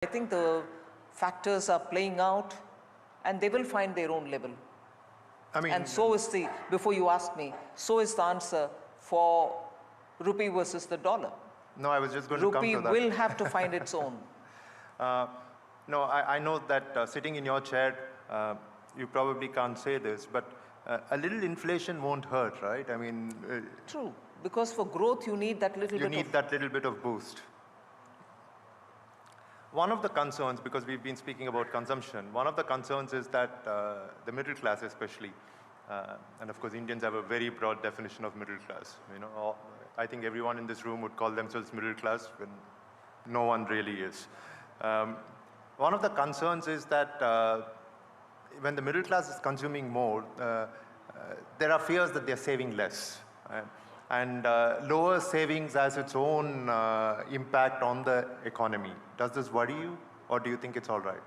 I think the factors are playing out and they will find their own level. And so is before you ask me, so is the answer for rupee versus the dollar. No, I was just going to come to that. Rupee will have to find its own. No, I know that sitting in your chair, you probably can't say this, but a little inflation won't hurt, right? I mean... True, because for growth you need that little bit of boost. One of the concerns, because we've been speaking about consumption, one of the concerns is that the middle class especially, and of course Indians have a very broad definition of middle class. You know, I think everyone in this room would call themselves middle class when no one really is. One of the concerns is that when the middle class is consuming more, there are fears that they're saving less. And lower savings has its own impact on the economy. Does this worry you, or do you think it's all right?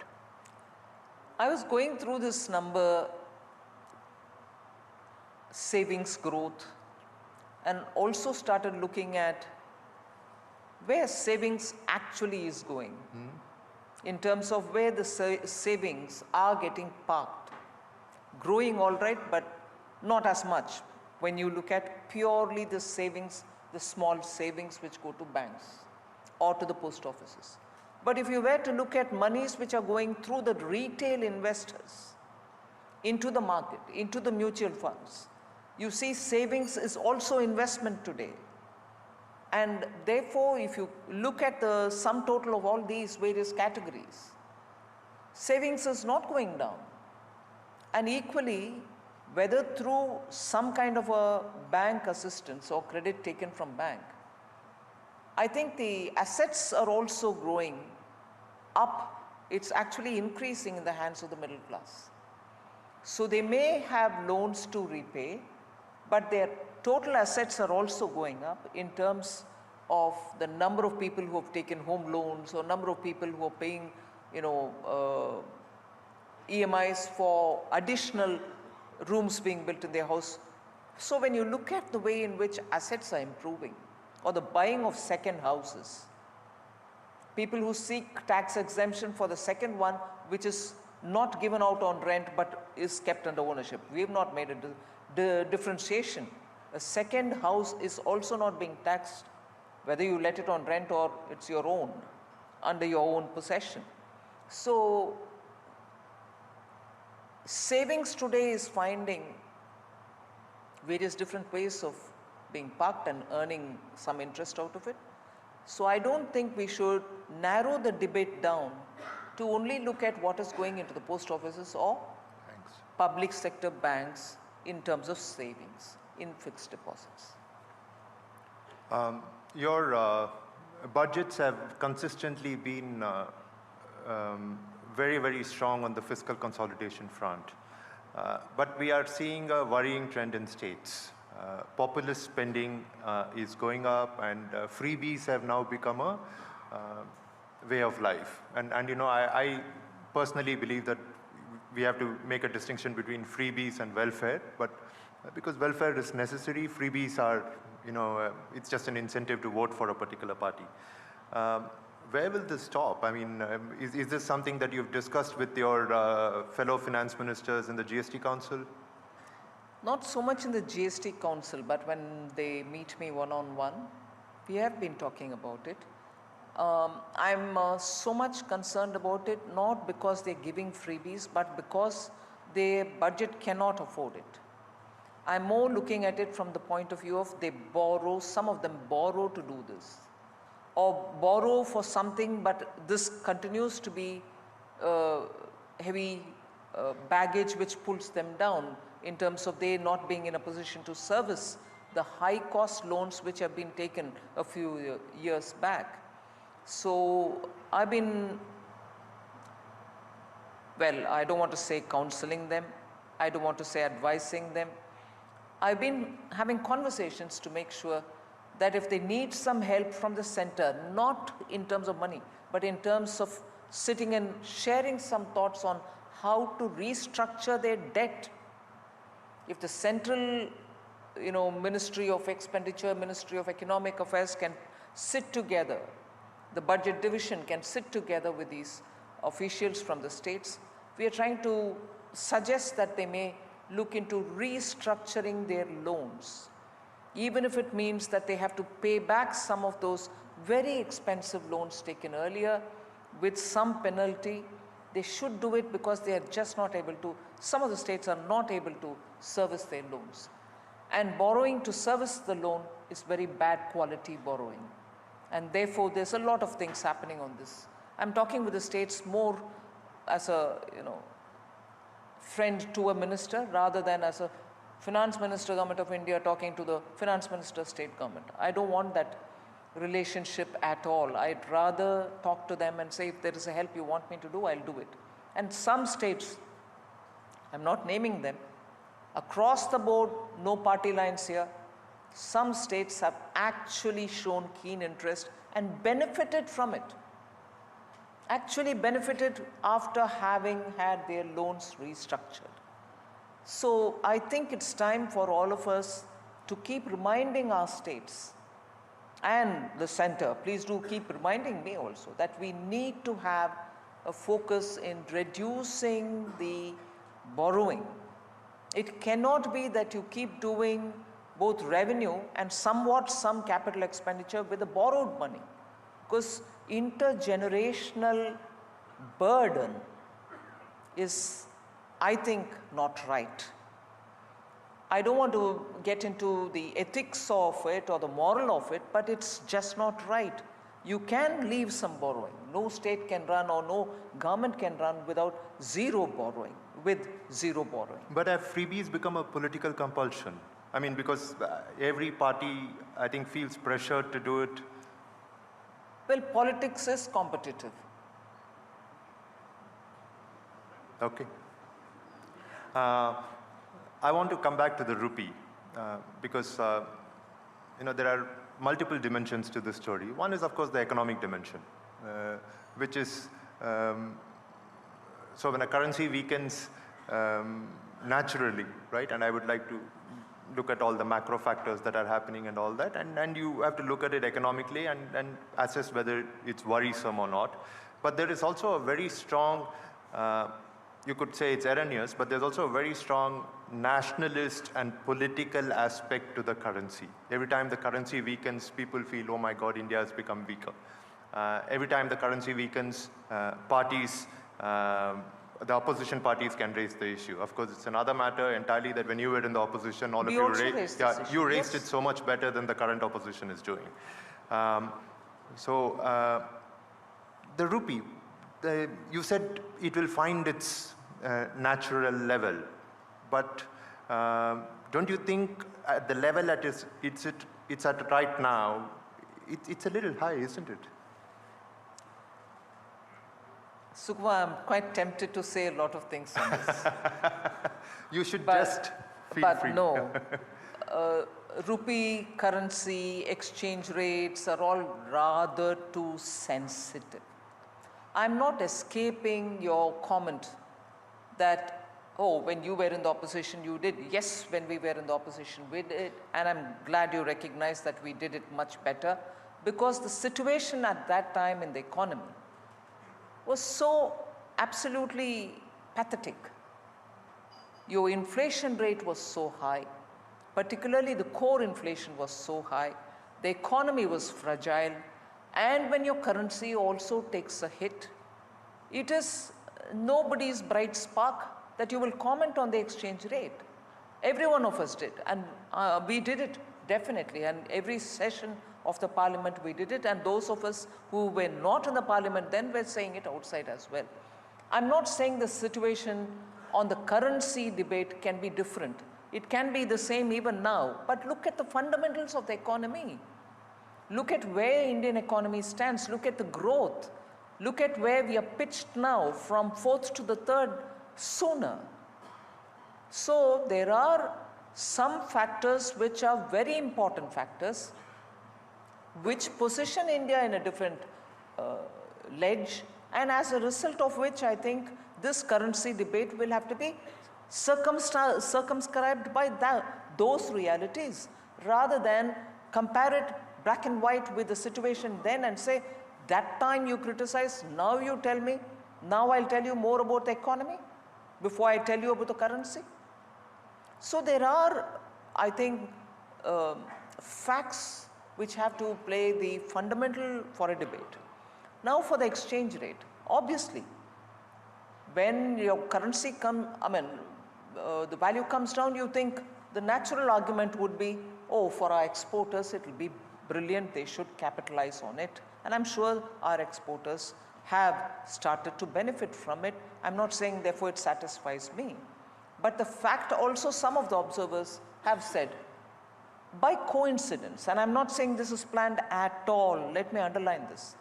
I was going through this number, savings growth, and also started looking at where savings actually is going, in terms of where the savings are getting parked. Growing all right, but not as much when you look at purely the savings, the small savings which go to banks or to the post offices. But if you were to look at monies which are going through the retail investors into the market, into the mutual funds, you see savings is also investment today. And therefore, if you look at the sum total of all these various categories, savings is not going down. And equally, whether through some kind of a bank assistance or credit taken from bank, I think the assets are also growing up. It's actually increasing in the hands of the middle class. So they may have loans to repay, but their total assets are also going up in terms of the number of people who have taken home loans or number of people who are paying, EMIs for additional rooms being built in their house. So when you look at the way in which assets are improving, or the buying of second houses, people who seek tax exemption for the second one, which is not given out on rent but is kept under ownership. We have not made a differentiation. A second house is also not being taxed, whether you let it on rent or it's your own, under your own possession. So savings today is finding various different ways of being parked and earning some interest out of it. So I don't think we should narrow the debate down to only look at what is going into the post offices or public sector banks in terms of savings in fixed deposits. Your budgets have consistently been very, very strong on the fiscal consolidation front. But we are seeing a worrying trend in states. Populist spending is going up, and freebies have now become a way of life. And I personally believe that we have to make a distinction between freebies and welfare, but because welfare is necessary, freebies are, it's just an incentive to vote for a particular party. Where will this stop? I mean, is this something that you've discussed with your fellow finance ministers in the GST Council? Not so much in the GST Council, but when they meet me one-on-one, we have been talking about it. I'm so much concerned about it, not because they're giving freebies, but because their budget cannot afford it. I'm more looking at it from the point of view of they borrow, some of them borrow to do this, or borrow for something, but this continues to be heavy baggage which pulls them down in terms of they not being in a position to service the high cost loans which have been taken a few years back. So I've been, well, I don't want to say counseling them, I don't want to say advising them. I've been having conversations to make sure that if they need some help from the center, not in terms of money, but in terms of sitting and sharing some thoughts on how to restructure their debt. If the central, Ministry of Expenditure, Ministry of Economic Affairs can sit together the budget division can sit together with these officials from the states. We are trying to suggest that they may look into restructuring their loans, even if it means that they have to pay back some of those very expensive loans taken earlier with some penalty. They should do it because they are just not able to, some of the states are not able to service their loans. And borrowing to service the loan is very bad quality borrowing. And therefore, there's a lot of things happening on this. I'm talking with the states more as a, friend to a minister rather than as a finance minister, government of India talking to the finance minister, state government. I don't want that relationship at all. I'd rather talk to them and say, if there is a help you want me to do, I'll do it. And some states, I'm not naming them, across the board, no party lines here, some states have actually shown keen interest and benefited from it. Actually benefited after having had their loans restructured. So I think it's time for all of us to keep reminding our states and the center, please do keep reminding me also, that we need to have a focus in reducing the borrowing. It cannot be that you keep doing both revenue and somewhat some capital expenditure with the borrowed money, because intergenerational burden is, I think, not right. I don't want to get into the ethics of it or the moral of it, but it's just not right. You can leave some borrowing. No state can run or no government can run without zero borrowing, with zero borrowing. But have freebies become a political compulsion? I mean, because every party, I think, feels pressured to do it. Well, politics is competitive. Okay. I want to come back to the rupee because there are multiple dimensions to this story. One is, of course, the economic dimension, which is so when a currency weakens naturally, right? And I would like to look at all the macro factors that are happening and all that, and you have to look at it economically and assess whether it's worrisome or not. But there is also a very strong, you could say it's erroneous, but there's also a very strong nationalist and political aspect to the currency. Every time the currency weakens, people feel, oh my God, India has become weaker. Every time the currency weakens, parties, the opposition parties can raise the issue. Of course, it's another matter entirely that when you were in the opposition, all of you raised it so much better than the current opposition is doing. The rupee, you said it will find its natural level, but don't you think at the level that it's at right now, it's a little high, isn't it? Sukhma, I'm quite tempted to say a lot of things on this. You should just feel free. But no, rupee, currency, exchange rates are all rather too sensitive. I'm not escaping your comment that, oh, when you were in the opposition, you did. Yes, when we were in the opposition, we did. And I'm glad you recognize that we did it much better, because the situation at that time in the economy was so absolutely pathetic. Your inflation rate was so high, particularly the core inflation was so high, the economy was fragile, and when your currency also takes a hit, it is nobody's bright spark that you will comment on the exchange rate. Every one of us did, and we did it definitely, and every session of the parliament we did it, and those of us who were not in the parliament then were saying it outside as well. I'm not saying the situation on the currency debate can be different. It can be the same even now, but look at the fundamentals of the economy. Look at where Indian economy stands, look at the growth, look at where we are pitched now from fourth to the third sooner. So there are some factors which are very important factors, which position India in a different ledge, and as a result of which I think this currency debate will have to be circumscribed by those realities, rather than compare it black and white with the situation then and say That time you criticize, now you tell me, now I'll tell you more about the economy before I tell you about the currency. So there are, I think, facts which have to play the fundamental for a debate. Now for the exchange rate, obviously, when your currency the value comes down, you think the natural argument would be, oh, for our exporters it will be brilliant, they should capitalize on it. And I'm sure our exporters have started to benefit from it. I'm not saying therefore it satisfies me. But the fact also some of the observers have said, by coincidence, and I'm not saying this is planned at all, let me underline this.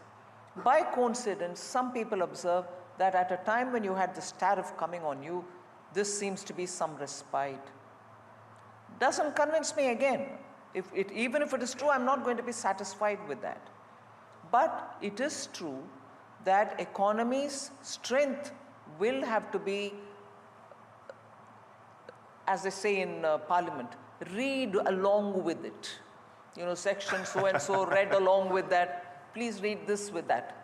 By coincidence, some people observe that at a time when you had this tariff coming on you, this seems to be some respite. Doesn't convince me again. Even if it is true, I'm not going to be satisfied with that. But it is true that economy's strength will have to be, as they say in Parliament, read along with it. You know, section so and so read along with that. Please read this with that.